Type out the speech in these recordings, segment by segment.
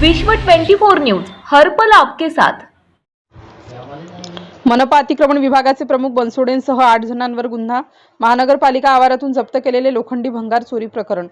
विश्व 24 न्यूज हर पल आपके साथ। मनपा अतिक्रमण विभागाचे प्रमुख बनसोडेंसह 8 जणांवर गुन्हा। महानगरपालिका आवारातून जप्त केलेले लोखंडी भंगार चोरी प्रकरण।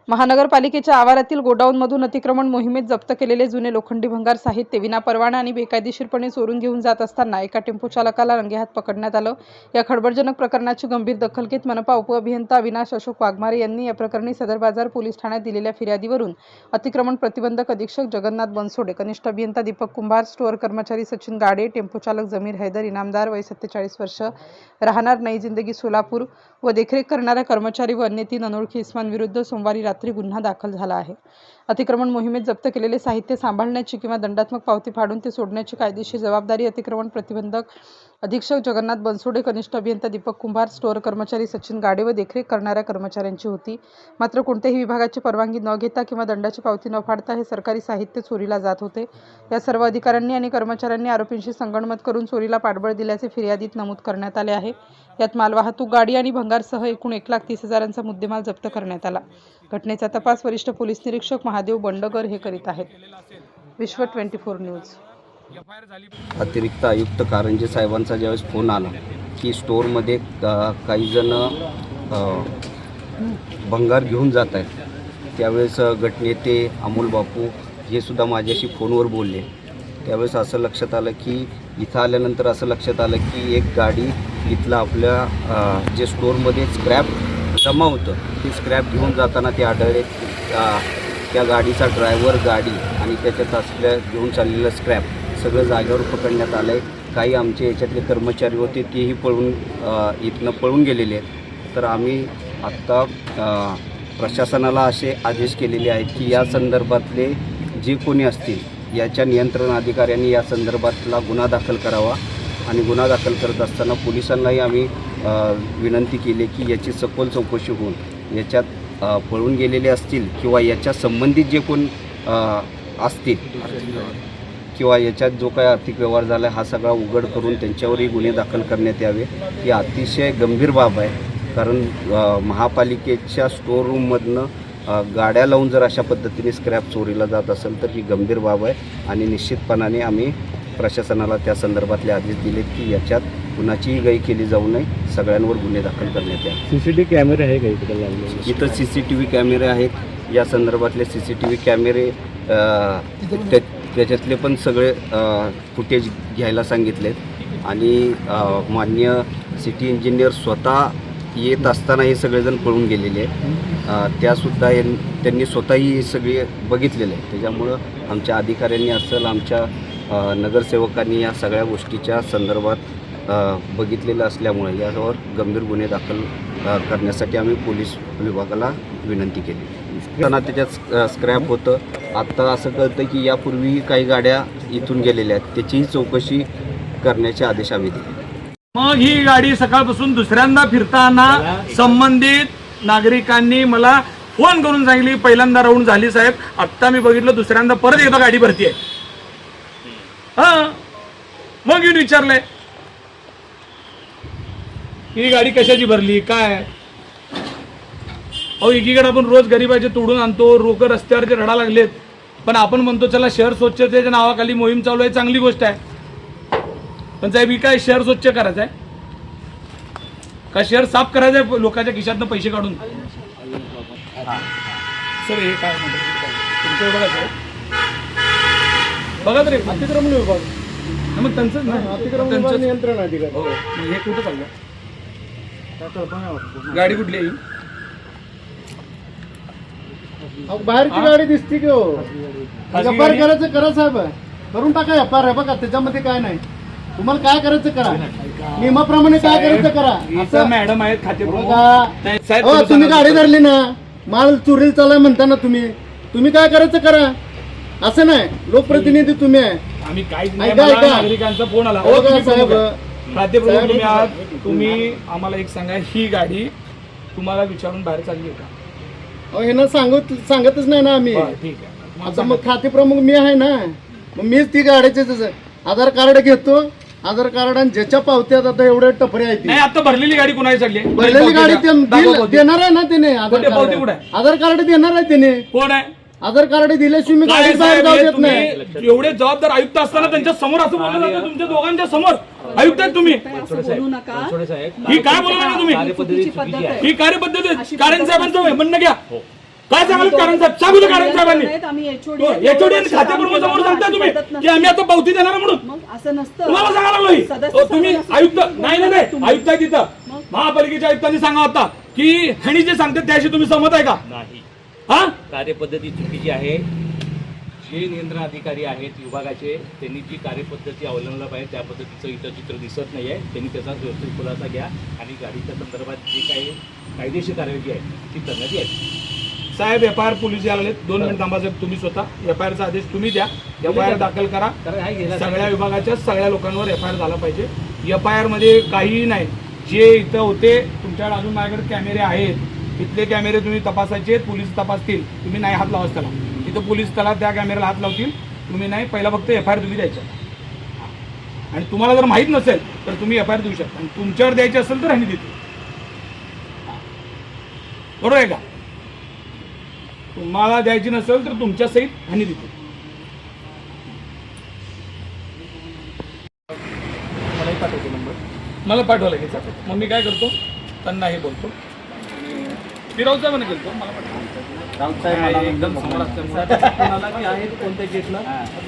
महानगरपालिकेच्या आवारातील गोडाऊनमधून अतिक्रमण मोहिमेत जप्त केलेले जुने लोखंडी भंगार साहित्य विनापरवाना आणि बेकायदेशीरपणे चोरून घेऊन जात असताना एका टेम्पो चालकाला रंगेहात पकडण्यात आलं। या खळबळजनक प्रकरणाची गंभीर दखल घेत मनपा उपअभियंता अविनाश अशोक वाघमारे यांनी या प्रकरणी सदर बाजार पोलीस ठाण्यात दिलेल्या फिर्यादीवरून अतिक्रमण प्रतिबंधक अधीक्षक जगन्नाथ बनसोडे, कनिष्ठ अभियंता दीपक कुंभार, स्टोअर कर्मचारी सचिन गाडे, टेम्पो चालक जमीर हैदर इनामदार वय 47 वर्ष, राहणार नई जिंदगी सोलापूर व देखरेख करणाऱ्या कर्मचारी व अन्य 3 अनोळखी इसमांविरुद्ध सोमवारी रात्री गुन्हा दाखल झाला आहे। अतिक्रमण मोहिमेत जप्त केलेले साहित्य सांभाळण्याची किंवा दंडात्मक पावती फाडून ते सोडण्याची कायदेशीर जबाबदारी अतिक्रमण प्रतिबंधक अधीक्षक जगन्नाथ बनसोडे, कनिष्ठ अभियंता दीपक कुंभार, स्टोअर कर्मचारी सचिन गाडे व देखरेख करणाऱ्या कर्मचाऱ्यांची होती। मात्र कोणत्याही विभागाची परवानगी न घेता किंवा दंडाची पावती न फाडता हे सरकारी साहित्य चोरीला जात होते। या सर्व अधिकाऱ्यांनी आणि कर्मचाऱ्यांनी आरोपींशी संगनमत करून चोरीला पाठबळ दिल्याचे फिर्यादीत नमूद करण्यात आले आहे। यात मालवाहतूक गाडी आणि भंगारसह एकूण 1,30,000चा मुद्देमाल जप्त करण्यात आला। घटनेचा तपास वरिष्ठ पोलीस निरीक्षक महादेव बंडगर हे करीत आहेत। विश्व 24 न्यूज। अतिरिक्त आयुक्त कारंजे साहेबांचा ज्यावेळेस फोन आला की स्टोअरमध्ये काही जण भंगार घेऊन जात आहेत, त्यावेळेस गटनेते अमोल बापू हे सुद्धा माझ्याशी फोनवर बोलले। त्यावेळेस असं लक्षात आलं की इथं आल्यानंतर असं लक्षात आलं की एक गाडी इथलं आपल्या जे स्टोअरमध्ये स्क्रॅप जमा होतं ती स्क्रॅप घेऊन जाताना ते आढळले। त्या गाडीचा ड्रायव्हर, गाडी आणि त्याच्यात असल्या घेऊन चाललेलं स्क्रॅप सगळं जागेवर पकडण्यात आलं आहे। काही आमचे याच्यातले कर्मचारी होते तेही इथनं पळून गेलेले आहेत। तर आम्ही आत्ता प्रशासनाला असे आदेश केलेले आहेत की या संदर्भातले जे कोणी असतील याच्या नियंत्रण अधिकाऱ्यांनी या संदर्भातला गुन्हा दाखल करावा आणि गुन्हा दाखल करत असताना पोलिसांनाही आम्ही विनंती केली की याची सखोल चौकशी होऊन याच्यात पळून गेलेले असतील किंवा याच्या संबंधित जे कोण असतील किंवा याच्यात जो काय आर्थिक व्यवहार झाला हा सगळा उघड करून त्यांच्यावरही गुन्हे दाखल करण्यात यावे। ही अतिशय गंभीर बाब आहे, कारण महापालिकेच्या स्टोअर रूममधनं गाड्या लावून जर अशा पद्धतीने स्क्रॅप चोरीला जात असेल तर ही गंभीर बाब आहे आणि निश्चितपणाने आम्ही प्रशासनाला त्या संदर्भातले आदेश दिलेत की याच्यात कुणाचीही गय केली जाऊ नये, सगळ्यांवर गुन्हे दाखल करण्यात यावे। CCTV कॅमेरे आहे का इकडे लावलेले? इथं CCTV कॅमेरे आहेत। या संदर्भातले CCTV कॅमेरे त्याच्यातले पण सगळे फुटेज घ्यायला सांगितलेत आणि माननीय सिटी इंजिनियर स्वतः येत असताना हे सगळेजण पळून गेलेले आहेत। त्यासुद्धा त्यांनी स्वतःही सगळे बघितलेले आहेत। त्याच्यामुळं आमच्या अधिकाऱ्यांनी असेल, आमच्या नगरसेवकांनी या सगळ्या गोष्टीच्या संदर्भात बघितलेलं असल्यामुळे यावर गंभीर गुन्हे दाखल करण्यासाठी आम्ही पोलीस विभागाला विनंती केली। त्याच्यात स्क्रॅप होतं। आत्ता असं कळतं की यापूर्वी काही गाड्या इथून गेलेल्या आहेत, त्याचीही चौकशी करण्याचे आदेश आम्ही दिले। मग ही गाडी सकाळपासून दुसऱ्यांदा फिरताना संबंधित नागरिकांनी मला फोन करून सांगितली पहिल्यांदा राऊंड झाली साहेब, आत्ता मी बघितलं दुसऱ्यांदा परत एकदा गाडी भरती आहे। मग येऊन विचारलंय ही गाडी कशाची भरली काय? अहो एकीकडे आपण रोज गरिबाचे तोडून आणतो, रोग रस्त्यावरचे रडा लागलेत, पण आपण म्हणतो चला शहर स्वच्छतेच्या नावाखाली मोहीम चालू आहे, चांगली गोष्ट आहे। पण साहेब ही काय शहर स्वच्छ करायचं आहे का शहर साफ करायचं आहे लोकांच्या खिशातनं पैसे काढून? सर हे काय तुमचं बघा बघा तरी अतिक्रमण विभाग मग त्यांचं अतिक्रमण नियंत्रण अधिकारी हो हे कुठं चाललं? गाडी कुठली आहे? बाहेरची गाडी दिसते की हो? व्यापार करायचं करा साहेब, करून टाका व्यापार आहे बघा, त्याच्यामध्ये काय नाही। तुम्हाला काय करायचं करा, नियमाप्रमाणे काय करायचं करा। असं मॅडम आहेत खाते हो, तुम्ही गाडी धरली ना, माल चोरीला चाललाय म्हणताना तुम्ही काय करायचं करा, असं नाही। लोकप्रतिनिधी तुम्ही आहे, आम्ही नागरिकांचा फोन आला साहेब तुम्ही आम्हाला एक सांगा, ही गाडी तुम्हाला विचारून बाहेर चालली आहे का? हे ना सांगतच नाही ना आम्ही। ठीक आहे, आता मग खाते प्रमुख मी आहे ना, मग मीच ती गाडीचे आधार कार्ड घेतो, आधार कार्ड आणि ज्याच्या पावत्यात आता एवढे टपरे आहेत। नाही आता भरलेली गाडी कुणाची चालली? भरलेली गाडी देणार आहे ना त्याने, आधार कार्ड देणार आहे त्याने। कोण आहे? आधार कार्ड दिल्याशिवाय मी काय गाडीत बाहेर साहेब, जाऊ हे देत तुम्ही नाही. एवढे जबाबदार आयुक्त असताना त्यांच्या समोर असं बोललं जातं तुमच्या दोघांच्या समोर. आयुक्त आहेत तुम्ही, बोलू नका. ही काय बोलला ना तुम्ही? चुकीची पद्धत आहे. ही कार्यपद्धती आहे. कारण साहेबांचं म्हणणं घ्या. काय सांगाल कारण साहेब? सांगू कारण साहेबांनी आम्ही HOD एचओडी खातेप्रमुख समोर सांगताय तुम्ही की आम्ही आता पावती देणार म्हणून. मग असं नसतं. तुम्हाला सांगायला लागलो ही. सदस्य तुम्ही सदस्य आयुक्त सदस्य नाही नाही नाही तुम्ही. आयुक्त आहे तिथं. महापालिकेच्या आयुक्तांनी सांगा होता की ह्यानी जे सांगतात त्याशी तुम्ही सहमत आहे का? नाही, हा कार्यपद्धती चुकीची आहे. जे नियंत्रण अधिकारी आहेत विभागाचे त्यांनी जी कार्यपद्धती अवलंबला पाहिजे त्या पद्धतीचं इथं चित्र दिसत नाही आहे. त्यांनी त्याचा व्यवस्थित खुलासा घ्या आणि गाडीच्या संदर्भात जी काही कायदेशीर कार्यवाही जी आहे ती करण्यात यावी. साहेब FIR पोलीस यायला लागलेत. 2 मिनिट थांबा साहेब. तुम्ही स्वतः FIR चा आदेश तुम्ही द्या. FIR दाखल करा. कारण हा गेला सगळ्या विभागाच्या सगळ्या लोकांवर FIR झाला पाहिजे. FIR मध्ये काहीही नाही. जे इथं होते तुमच्याकडे अजून माझ्याकडे कॅमेरे आहेत. इथले कॅमेरे तुम्ही तपासायचे, पोलीस तपासतील. तुम्ही नाही हात लावाच त्याला. तिथं पोलीस त्याला त्या कॅमेऱ्याला हात लावतील. तुम्ही नाही, पहिला फक्त FIR तुम्ही द्यायचं. आणि तुम्हाला जर माहीत नसेल तर तुम्ही FIR देऊ शकता. आणि तुमच्यावर द्यायची असेल तर ह्यांनी देतील. बरोबर आहे का? तुम्हाला द्यायची नसेल तर तुमच्या सहित ह्यांनी देतील. मला पाठवा लगेच. मग मी काय करतो त्यांना हे बोलतो. मी राऊत साहेबांना गेलतो. मला पाठवा. एकदम समोर कोणत्या गेटला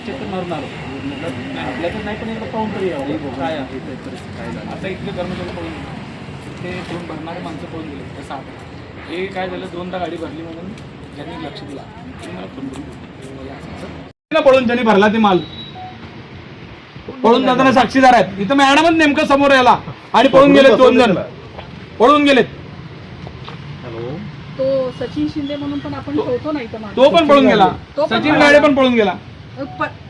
चक्कर मारून आलो आपल्याकडे नाही पण एकदा पाहून तरी यावं काय आहे ते परिस्थिती काय झालं. आता इथले कर्मचारी पळून गेले. ते दोन भरणारे माणसं पळून गेले. कसं आता हे काय झालं, 2दा गाडी भरली म्हणून ज्यांनी लक्ष दिला त्यांनी मला फोन करून पळून ज्यांनी भरला ते माल पळून जाताना साक्षीदार आहेत. इथं मॅडमच नेमकं समोर यायला आणि पळून गेलेत. 2 जण पळून गेलेत. तो सचिन शिंदे म्हणून पण आपण ठेवतो नाही तर तो पण पळून गेला. तो पण सचिन गाडे पण पळून गेला.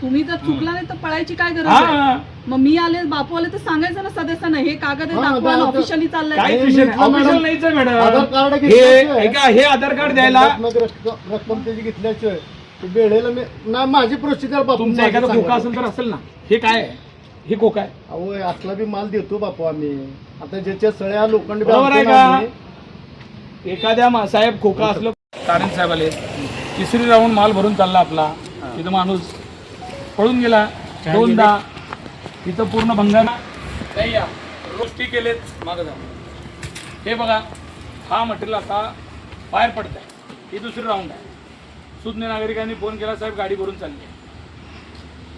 तुम्ही जर चुकला नाही तर पळायची काय गरज हा आहे? मग मी आले बापू आले तर सांगायचं ना सदस्यांना हे कागद आहे, दाखवा ना, ऑफिशियली चाललंय. काहीच विषय नाही. ऑफिशियल नाहीच आहे आधार कार्ड मॅडम. घेतल्याशिवाय- हे ऐका, हे आधार कार्ड द्यायला रक्कम त्याची घेतल्याशिवाय ते वेळेला मी ना माझी प्रोसिजर बापू तुमचा एखादा खोका असेल तर असेल ना. हे काय आहे? हे खोका आहे. अहो असला बी माल देतो बापू आम्ही. आता ज्याच्या सळ्या लोखंड बरोबर आहे का? एखाद्या साहेब खोका असलं कारण साहेब आले, तिसरी राऊंड माल भरून चालला आपला. तिथं माणूस पळून गेला 2दा. तिथं पूर्ण भंगार नाही. या गोष्टी केलेत मागं जा. हे बघा, हा मटेरियल आता बाहेर पडत आहे. ही दुसरी राऊंड आहे. सुज्ञ नागरिकांनी फोन केला, साहेब गाडी भरून चालली आहे.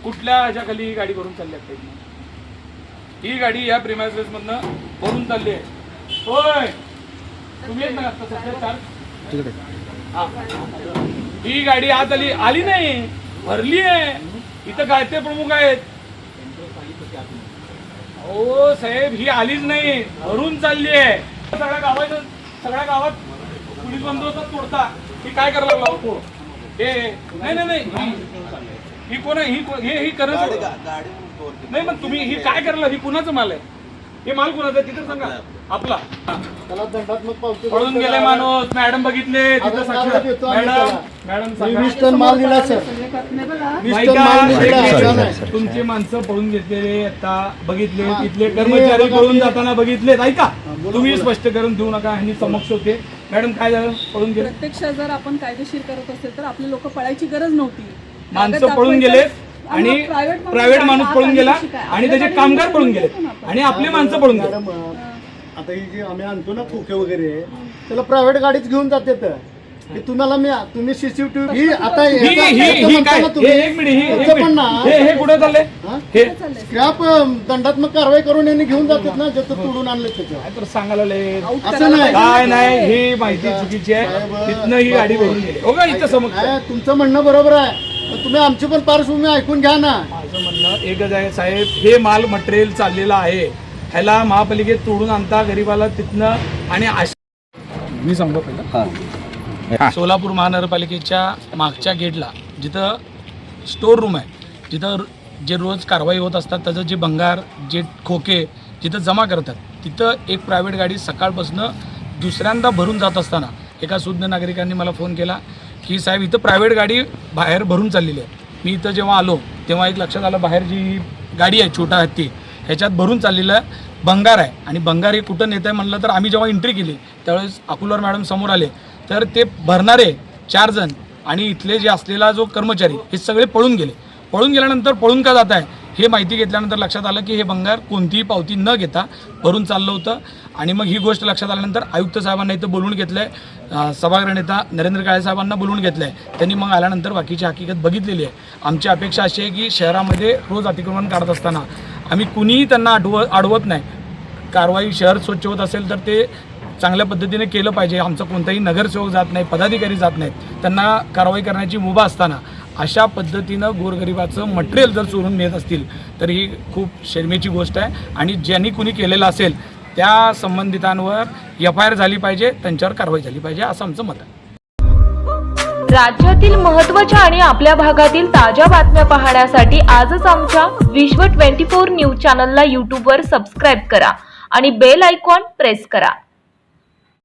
कुठल्या ह्याच्या खाली ही गाडी भरून चालली आहे? ही गाडी या प्रिमायसेस मधनं भरून चालली आहे. होय, तुम्ही येत ना आता सध्या 4. हा, ही गाडी आत आली नाही, भरली आहे. इथं काय ते प्रमुख आहेत. हो साहेब, ही आलीच नाही, भरून चालली आहे. सगळ्या गावात पोलीस बंदोबस्त तोडता. ही काय करायला लागला? हे नाही ही कोण आहे? ही करत नाही. मग तुम्ही ही काय करायला? ही कुणाचं माल आहे? हे माल कुणाचं आहे तिथं सांगा. आपला. त्याला दंडात्मक पावती पळून गेले माणूस. मॅडम बघितले तिथं साक्षी. मॅडम 20 टन माल दिला सर. सगळे कथने बघा. 20 टन माल दिला. तुमचे माणसं पळून घेतलेले आता बघितले. तिथले कर्मचारी पळून जाताना बघितलेत. ऐका, तुम्ही स्पष्टीकरण देऊ नका. ह्यांनी समक्ष होते. मॅडम काय झालं? पळून गेले. प्रत्यक्ष जर आपण कायदेशीर करत असेल तर आपले लोक पळायची गरज नव्हती. माणसं पळून गेलेत आणि प्रायव्हेट माणूस पळून गेला आणि त्याचे कामगार पळून गेले आणि आपले माणसं पळून गेले. मॅडम आता ही जी आम्ही आणतो ना खोके वगैरे त्याला प्रायव्हेट गाडीच घेऊन जाते. हे तुम्ही सीसीटीव्ही ही आता ही काय? एक मिनिट, हे कुठे चाललंय? हे स्क्रॅप दंडात्मक कारवाई करून यांनी घेऊन जातात ना, ज्याचं तोडून आणलं त्याचं. काय तर सांगायला लागले. असं नाही. काय नाही, ही माहिती चुकीची आहे. तिथनं ही गाडी भरून गेली. हो का? इथं समज काय तुमचं म्हणणं बरोबर आहे. पण तुम्ही आमची पण पार्श्वभूमी ऐकून घ्या ना. माझं म्हणणं एकच आहे साहेब, हे माल मटेरियल चाललेलं आहे. ह्याला महापालिकेत तोडून आणता गरीबाला तिथनं. आणि मी सांगतो पहिला, सोलापूर महानगरपालिकेच्या मागच्या गेटला जिथं स्टोर रूम आहे, जिथं जे रोज कारवाई होत असतात त्याचं जे भंगार, जे खोके जिथं जमा करतात, तिथं एक प्रायव्हेट गाडी सकाळपासून दुसऱ्यांदा भरून जात असताना एका सुज्ञ नागरिकांनी मला फोन केला की साहेब इथं प्रायव्हेट गाडी बाहेर भरून चाललेली आहे. मी इथं जेव्हा आलो तेव्हा एक लक्षात आलं, बाहेर जी गाडी आहे छोटा हत्ती ह्याच्यात भरून चाललेलं भंगार आहे. आणि भंगार हे कुठं नेत आहे म्हणलं तर आम्ही जेव्हा एंट्री केली त्यावेळेस अकुलर मॅडम समोर आले तर ते भरणारे 4 जण आणि इथले जे असलेला जो कर्मचारी हे सगळे पळून गेले. पळून गेल्यानंतर पळून का जात आहे हे माहिती घेतल्यानंतर लक्षात आलं की हे भंगार कोणतीही पावती न घेता भरून चाललं होतं. आणि मग ही गोष्ट लक्षात आल्यानंतर आयुक्त साहेबांना इथं बोलवून घेतलं आहे, सभागृह नेता नरेंद्र काळे साहेबांना बोलवून घेतलं आहे. त्यांनी मग आल्यानंतर बाकीची हकीकत बघितलेली आहे. आमची अपेक्षा अशी आहे की शहरामध्ये रोज अतिक्रमण काढत असताना आम्ही कुणीही त्यांना अडवत नाही. कारवाई शहर स्वच्छ होत असेल तर ते चांगल्या पद्धतीने केलं पाहिजे. आमचा कोणताही नगरसेवक जात नाही, पदाधिकारी जात नाहीत. त्यांना कारवाई करण्याची मुभा असताना अशा पद्धतीनं गोरगरिबाचं मटेरियल जर चोरून नेत असतील तर ही खूप शर्मेची गोष्ट आहे. आणि ज्यांनी कुणी केलेलं असेल त्या संबंधितांवर FIR झाली पाहिजे, त्यांच्यावर कारवाई झाली पाहिजे असं आमचं मत आहे. राज्यातील महत्त्वाच्या आणि आपल्या भागातील ताज्या बातम्या पाहण्यासाठी आजच आमच्या विश्व 24 न्यूज चॅनलला यूट्यूबवर सबस्क्राईब करा आणि बेल आयकॉन प्रेस करा.